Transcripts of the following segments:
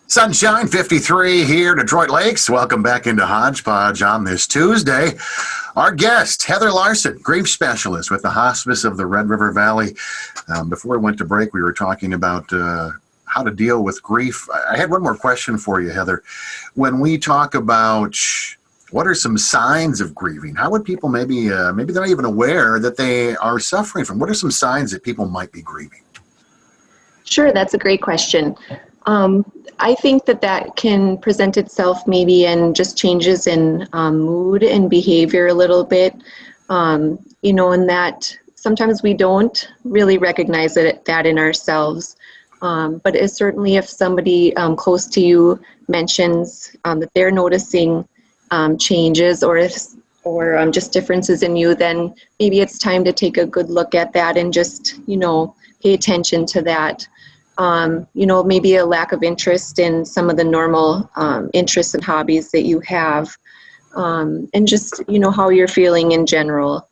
Sunshine 53 here, Detroit Lakes. Welcome back into Hodge Podge on this Tuesday. Our guest, Heather Larson, grief specialist with the Hospice of the Red River Valley. Before we went to break, we were talking about how to deal with grief. I had one more question for you, Heather. When we talk about what are some signs of grieving, how would people maybe they're not even aware that they are suffering from? What are some signs that people might be grieving? Sure, that's a great question. I think that can present itself maybe in just changes in mood and behavior a little bit, and that sometimes we don't really recognize that in ourselves. But it's certainly if somebody close to you mentions that they're noticing changes or just differences in you, then maybe it's time to take a good look at that and just, pay attention to that. Maybe a lack of interest in some of the normal interests and hobbies that you have, and just, how you're feeling in general.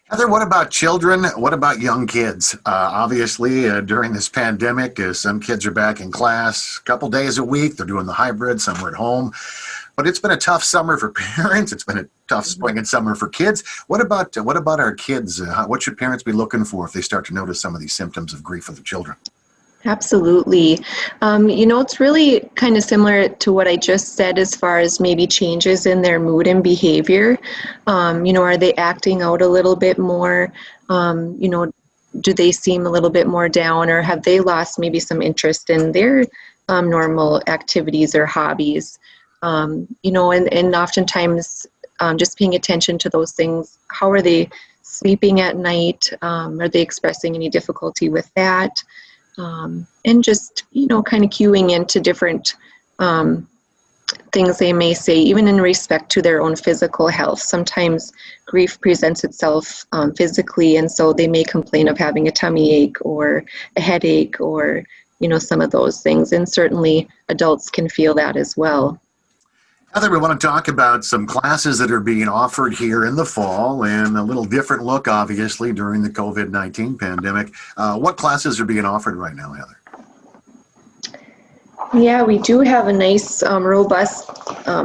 Heather, what about children? What about young kids? Obviously, during this pandemic, some kids are back in class a couple days a week. They're doing the hybrid, some are at home. But it's been a tough summer for parents. It's been a tough spring and summer for kids. What about our kids? What should parents be looking for if they start to notice some of these symptoms of grief of the children? Absolutely. It's really kind of similar to what I just said as far as maybe changes in their mood and behavior. Are they acting out a little bit more? Do they seem a little bit more down, or have they lost maybe some interest in their normal activities or hobbies? And oftentimes just paying attention to those things. How are they sleeping at night? Are they expressing any difficulty with that? And just, kind of cueing into different things they may say, even in respect to their own physical health. Sometimes grief presents itself physically, and so they may complain of having a tummy ache or a headache or, some of those things. And certainly adults can feel that as well. Heather, we want to talk about some classes that are being offered here in the fall, and a little different look, obviously, during the COVID-19 pandemic. What classes are being offered right now, Heather? Yeah, we do have a nice, robust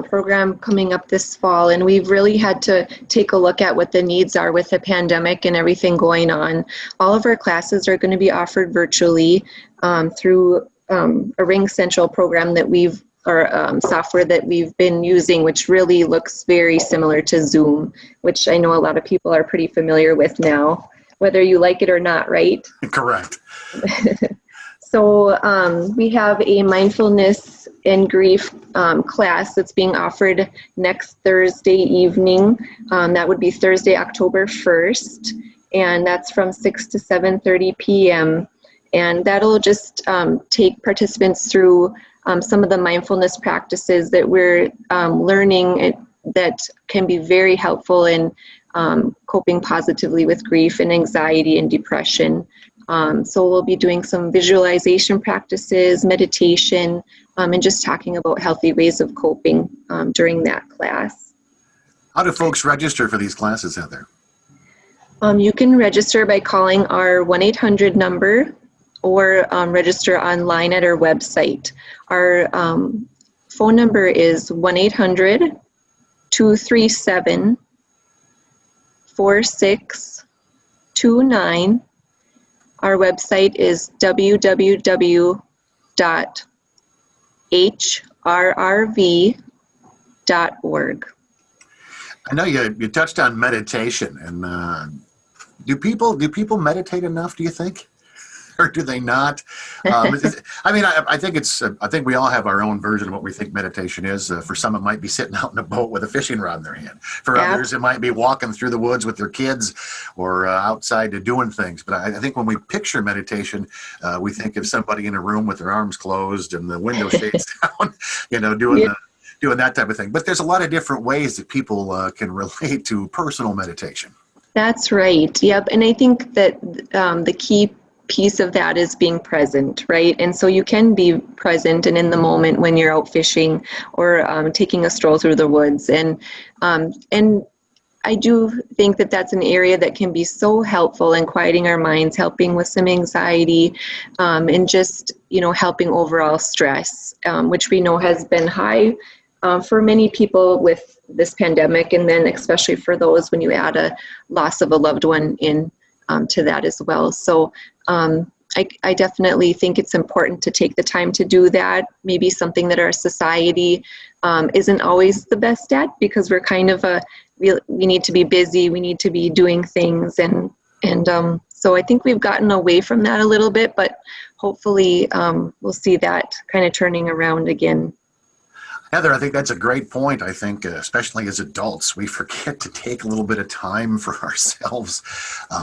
program coming up this fall, and we've really had to take a look at what the needs are with the pandemic and everything going on. All of our classes are going to be offered virtually through a Ring Central program that software that we've been using, which really looks very similar to Zoom, which I know a lot of people are pretty familiar with now, whether you like it or not, right? Correct. So we have a mindfulness and grief class that's being offered next Thursday evening. That would be Thursday, October 1st, and that's from 6 to 7:30 p.m. And that'll just take participants through some of the mindfulness practices that we're learning that can be very helpful in coping positively with grief and anxiety and depression. So we'll be doing some visualization practices, meditation, and just talking about healthy ways of coping during that class. How do folks register for these classes, Heather? You can register by calling our 1-800 number or register online at our website. Our phone number is 1-800-237-4629. Our website is www.hrrv.org. I know you touched on meditation, and do people meditate enough, do you think? Or do they not? I think we all have our own version of what we think meditation is. For some, it might be sitting out in a boat with a fishing rod in their hand. For others, it might be walking through the woods with their kids or outside doing things. But I think when we picture meditation, we think of somebody in a room with their arms closed and the window shades down, doing that type of thing. But there's a lot of different ways that people can relate to personal meditation. That's right. Yep. And I think that the key piece of that is being present, right? And so you can be present and in the moment when you're out fishing or taking a stroll through the woods. And I do think that that's an area that can be so helpful in quieting our minds, helping with some anxiety, and just, helping overall stress, which we know has been high for many people with this pandemic, and then especially for those when you add a loss of a loved one in to that as well. So I definitely think it's important to take the time to do that. Maybe something that our society isn't always the best at, because we're kind of we need to be busy, we need to be doing things, and so I think we've gotten away from that a little bit, but hopefully we'll see that kind of turning around again. Heather, I think that's a great point. I think, especially as adults, we forget to take a little bit of time for ourselves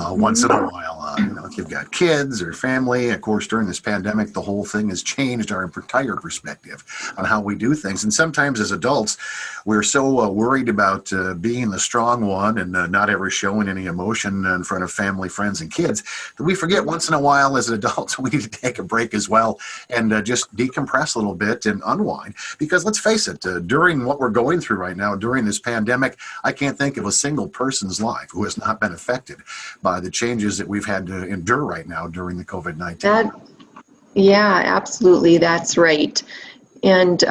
once in a while. If you've got kids or family, of course, during this pandemic, the whole thing has changed our entire perspective on how we do things. And sometimes as adults, we're so worried about being the strong one and not ever showing any emotion in front of family, friends, and kids that we forget once in a while as adults we need to take a break as well and just decompress a little bit and unwind. Because let's face it, during what we're going through right now, during this pandemic, I can't think of a single person's life who has not been affected by the changes that we've had to endure right now during the COVID-19. Yeah, absolutely. That's right. And,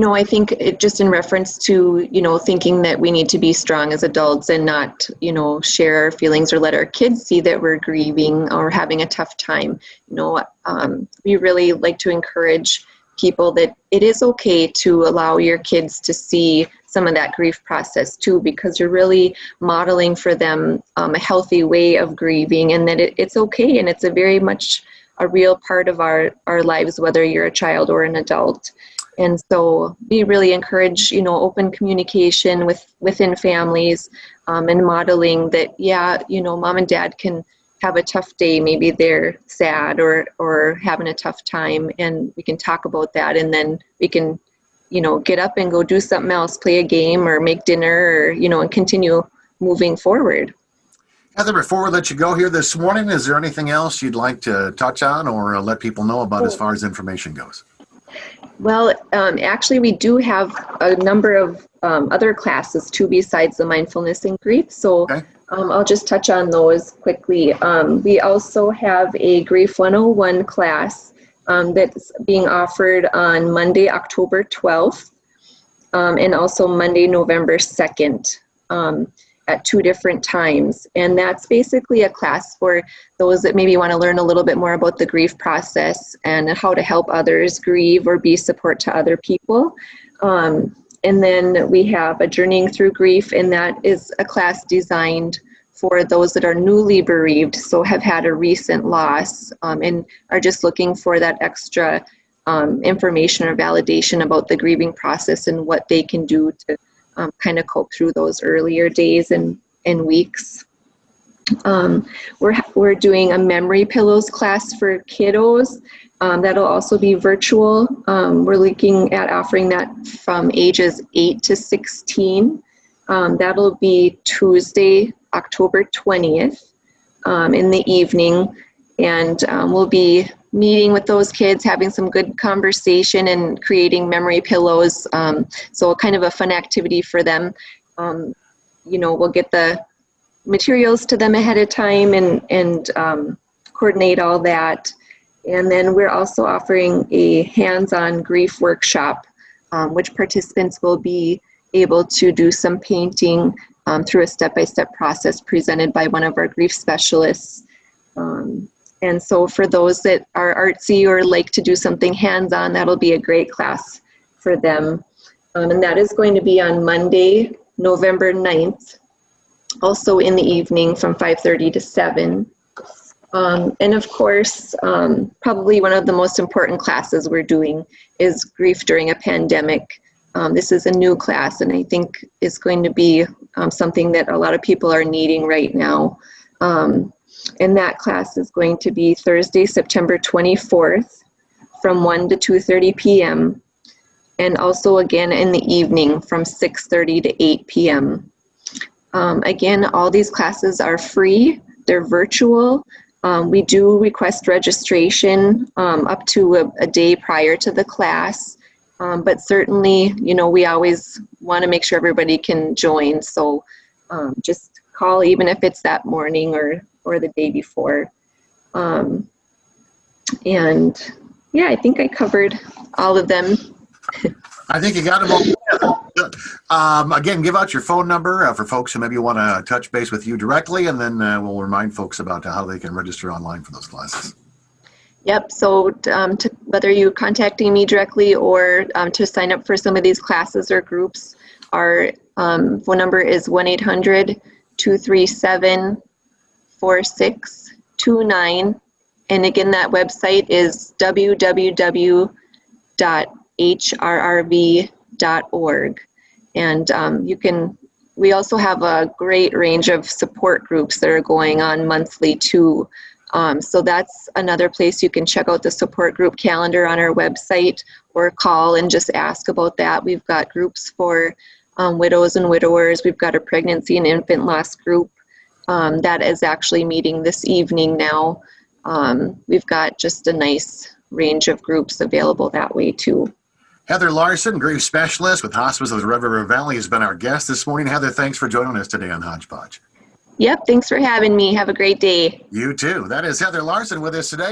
I think it just in reference to, thinking that we need to be strong as adults and not, share our feelings or let our kids see that we're grieving or having a tough time. We really like to encourage people that it is okay to allow your kids to see some of that grief process too, because you're really modeling for them a healthy way of grieving, and that it's okay, and it's a very much a real part of our lives, whether you're a child or an adult. And so we really encourage, open communication within families, and modeling that, mom and dad can have a tough day, maybe they're sad or having a tough time, and we can talk about that, and then we can, get up and go do something else, play a game or make dinner, or, and continue moving forward. Heather, before we let you go here this morning, is there anything else you'd like to touch on or let people know about as far as information goes? Well, actually, we do have a number of other classes too, besides the mindfulness and grief. So okay. I'll just touch on those quickly. We also have a Grief 101 class that's being offered on Monday, October 12th, and also Monday, November 2nd. At 2 different times. And that's basically a class for those that maybe want to learn a little bit more about the grief process and how to help others grieve or be support to other people. And then we have a Journeying Through Grief, and that is a class designed for those that are newly bereaved, so have had a recent loss, and are just looking for that extra information or validation about the grieving process and what they can do to kind of cope through those earlier days and weeks. We're doing a memory pillows class for kiddos. That'll also be virtual. We're looking at offering that from ages 8 to 16. That'll be Tuesday, October 20th in the evening. And we'll be meeting with those kids, having some good conversation and creating memory pillows. So kind of a fun activity for them. We'll get the materials to them ahead of time and coordinate all that. And then we're also offering a hands-on grief workshop, which participants will be able to do some painting through a step-by-step process presented by one of our grief specialists. And so for those that are artsy or like to do something hands-on, that'll be a great class for them. And that is going to be on Monday, November 9th, also in the evening from 5:30 to 7. And of course, probably one of the most important classes we're doing is Grief During a Pandemic. This is a new class, and I think it's going to be something that a lot of people are needing right now. And that class is going to be Thursday, September 24th from 1 to 2:30 p.m. and also again in the evening from 6:30 to 8 p.m. Again, all these classes are free. They're virtual. We do request registration up to a day prior to the class. But certainly, we always want to make sure everybody can join. So just call, even if it's that morning or the day before. And yeah, I think I covered all of them. I think you got them all. Good. Again, give out your phone number for folks who maybe want to touch base with you directly, and then we'll remind folks about how they can register online for those classes. Yep, so whether you're contacting me directly or to sign up for some of these classes or groups, our phone number is 1-800-237-4629. And again, that website is www.hrrv.org. And we also have a great range of support groups that are going on monthly too. So that's another place you can check out the support group calendar on our website, or call and just ask about that. We've got groups for widows and widowers. We've got a pregnancy and infant loss group that is actually meeting this evening now. We've got just a nice range of groups available that way too. Heather Larson, grief specialist with Hospice of the Red River Valley, has been our guest this morning. Heather, thanks for joining us today on Hodge Podge. Yep, thanks for having me. Have a great day. You too. That is Heather Larson with us today.